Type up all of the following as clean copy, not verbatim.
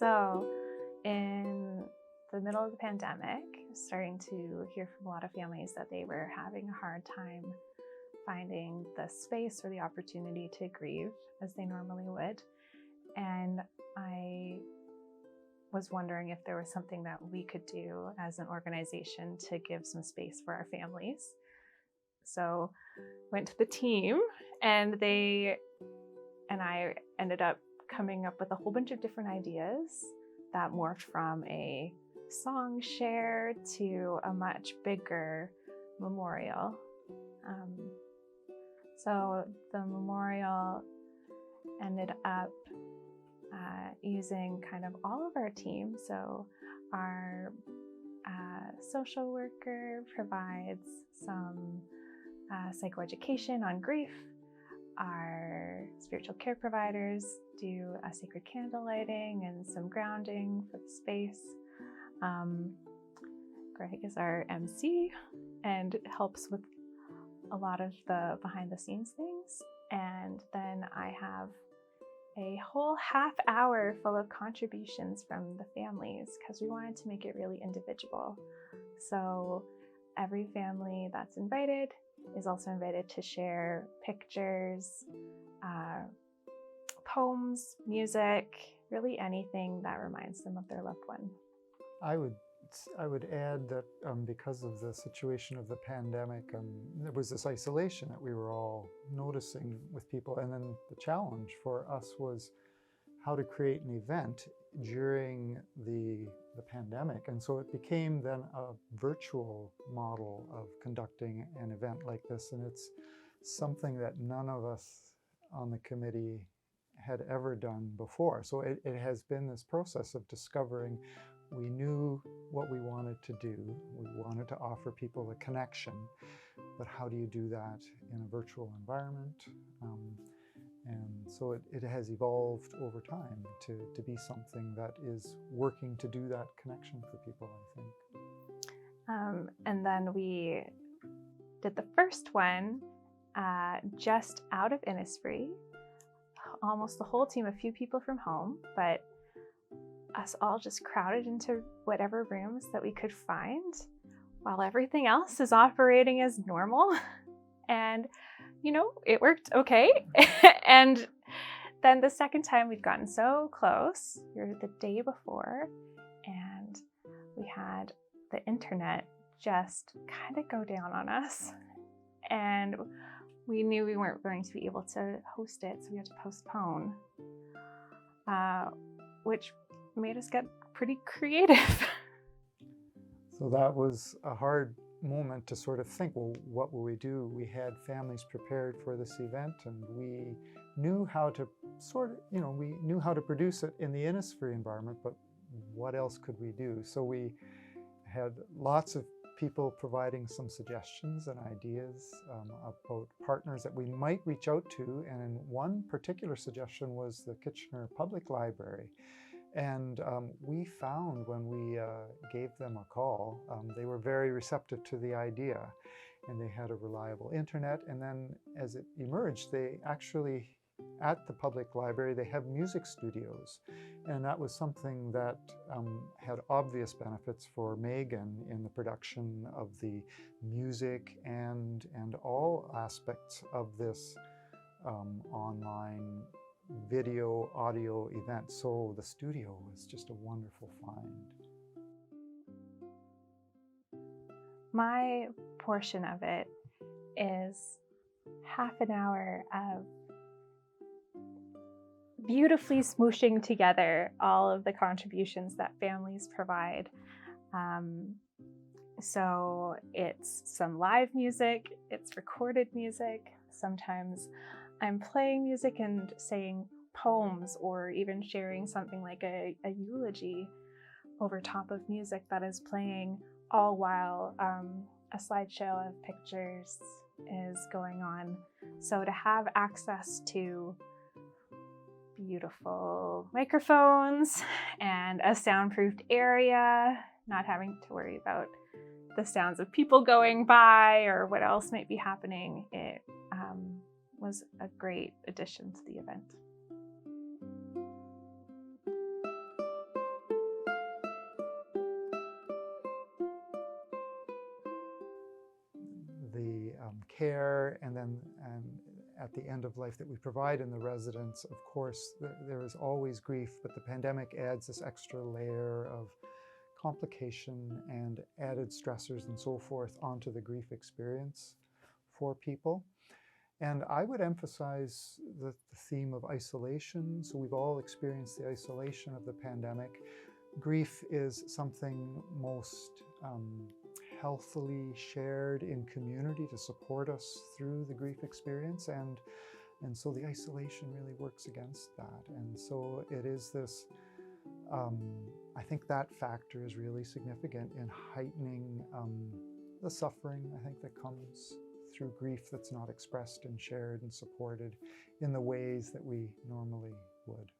So in the middle of the pandemic, starting to hear from a lot of families that they were having a hard time finding the space or the opportunity to grieve as they normally would. And I was wondering if there was something that we could do as an organization to give some space for our families. So went to the team, and they and I ended up coming up with a whole bunch of different ideas that morphed from a song share to a much bigger memorial. So the memorial ended up using kind of all of our team. So our social worker provides some psychoeducation on grief. Our spiritual care providers do a sacred candle lighting and some grounding for the space. Greg is our MC and helps with a lot of the behind the scenes things. And then I have a whole half hour full of contributions from the families because we wanted to make it really individual. So every family that's invited is also invited to share pictures, poems, music, really anything that reminds them of their loved one. I would add that because of the situation of the pandemic, there was this isolation that we were all noticing with people. And then the challenge for us was how to create an event during the pandemic. And so it became then a virtual model of conducting an event like this. And it's something that none of us on the committee had ever done before. So it has been this process of discovering. We knew what we wanted to do. We wanted to offer people a connection, but how do you do that in a virtual environment? And so it has evolved over time to be something that is working to do that connection for people, I think. And then we did the first one just out of Innisfree. Almost the whole team, a few people from home, but us all just crowded into whatever rooms that we could find while everything else is operating as normal. And, it worked okay. And then the second time we'd gotten so close, we were the day before, and we had the internet just kind of go down on us. And we knew we weren't going to be able to host it, so we had to postpone, which made us get pretty creative. So that was a hard moment to sort of think, well, what will we do? We had families prepared for this event, and we knew how to we knew how to produce it in the Innisfree environment, but what else could we do? So we had lots of people providing some suggestions and ideas about partners that we might reach out to. And one particular suggestion was the Kitchener Public Library. And we found when we gave them a call, they were very receptive to the idea, and they had a reliable internet. And then as it emerged, they actually, at the public library, they have music studios. And that was something that had obvious benefits for Megan in the production of the music and all aspects of this online video, audio event. So the studio was just a wonderful find. My portion of it is half an hour of beautifully smooshing together all of the contributions that families provide. So it's some live music, it's recorded music. Sometimes I'm playing music and saying poems, or even sharing something like a eulogy over top of music that is playing, all while a slideshow of pictures is going on. So to have access to beautiful microphones and a soundproofed area, not having to worry about the sounds of people going by or what else might be happening, it was a great addition to the event. care, and at the end of life that we provide in the residence, of course, there is always grief, but the pandemic adds this extra layer of complication and added stressors and so forth onto the grief experience for people. And I would emphasize the theme of isolation. So we've all experienced the isolation of the pandemic. Grief is something most healthily shared in community to support us through the grief experience. And so the isolation really works against that. And so it is this, I think that factor is really significant in heightening the suffering, I think, that comes through grief that's not expressed and shared and supported in the ways that we normally would.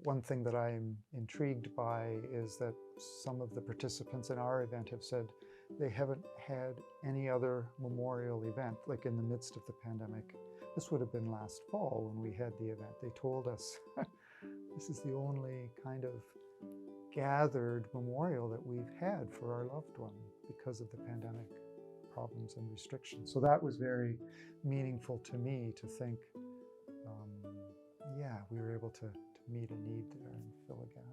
One thing that I'm intrigued by is that some of the participants in our event have said they haven't had any other memorial event, like in the midst of the pandemic. This would have been last fall when we had the event. They told us this is the only kind of gathered memorial that we've had for our loved one because of the pandemic problems and restrictions. So that was very meaningful to me to think, yeah, we were able to meet a need there and fill a gap.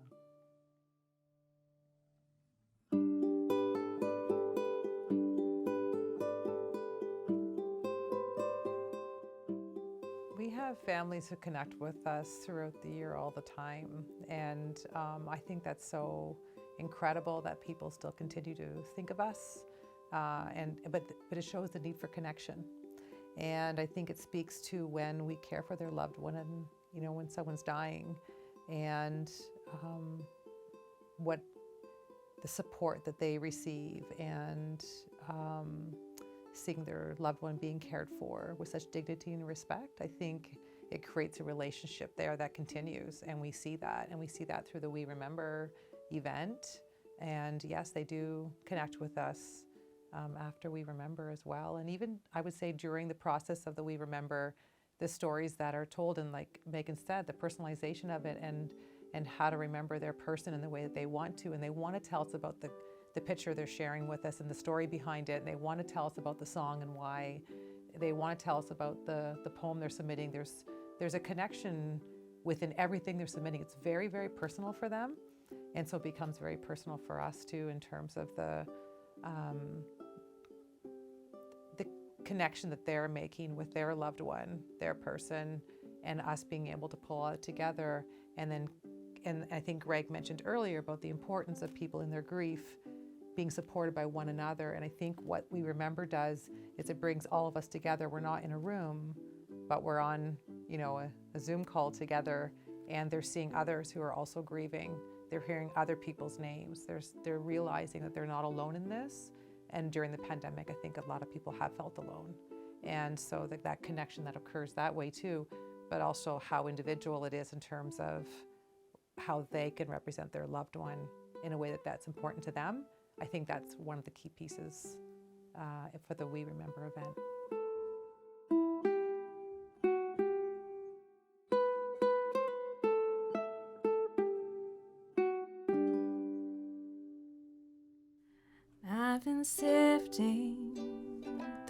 We have families who connect with us throughout the year all the time, and I think that's so incredible that people still continue to think of us, but it shows the need for connection. And I think it speaks to when we care for their loved one and, you know, when someone's dying, and what the support that they receive, and seeing their loved one being cared for with such dignity and respect. I think it creates a relationship there that continues, and we see that through the We Remember event. And yes, they do connect with us after We Remember as well. And even, I would say, during the process of the We Remember, the stories that are told, and like Megan said, the personalization of it, and how to remember their person in the way that they want to. And they want to tell us about the picture they're sharing with us and the story behind it. And they want to tell us about the song and why. They want to tell us about the poem they're submitting. There's a connection within everything they're submitting. It's very, very personal for them. And so it becomes very personal for us too, in terms of the connection that they're making with their loved one, their person, and us being able to pull it together. And I think Greg mentioned earlier about the importance of people in their grief being supported by one another. And I think what We Remember does is it brings all of us together. We're not in a room, but we're on, you know, a Zoom call together, and they're seeing others who are also grieving. They're hearing other people's names. They're realizing that they're not alone in this. And during the pandemic, I think a lot of people have felt alone. And so that connection that occurs that way too, but also how individual it is in terms of how they can represent their loved one in a way that's important to them. I think that's one of the key pieces for the We Remember event. I've been sifting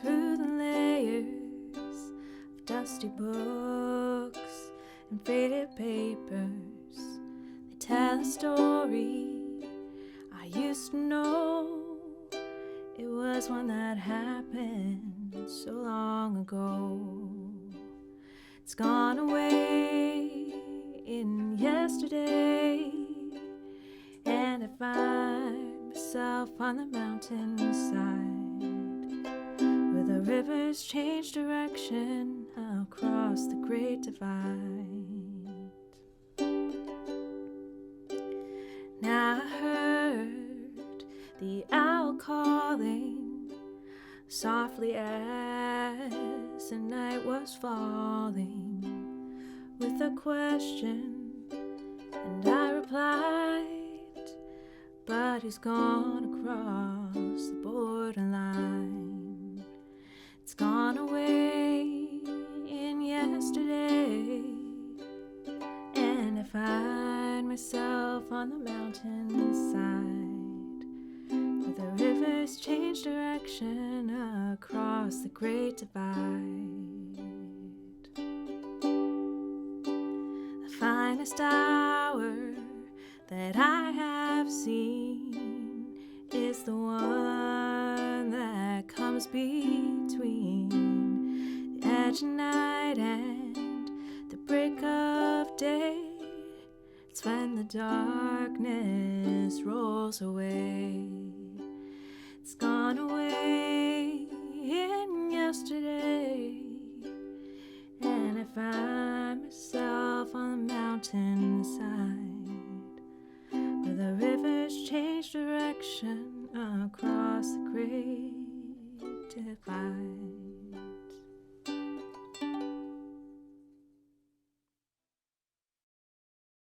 through the layers of dusty books and faded papers. They tell a story I used to know. It was one that happened so long ago. It's gone away in yesterday, and I find myself on the mountainside where the rivers change direction across the Great Divide. Now I heard the owl calling softly as the night was falling with a question, and I replied, but he's gone across the borderline. It's gone away in yesterday, and I find myself on the mountainside where the rivers change change direction across the great divide. The finest hour that I have seen is the one that comes between the edge of night and the break of day. It's when the darkness rolls away. It's gone away in yesterday, and I find myself on the mountainside.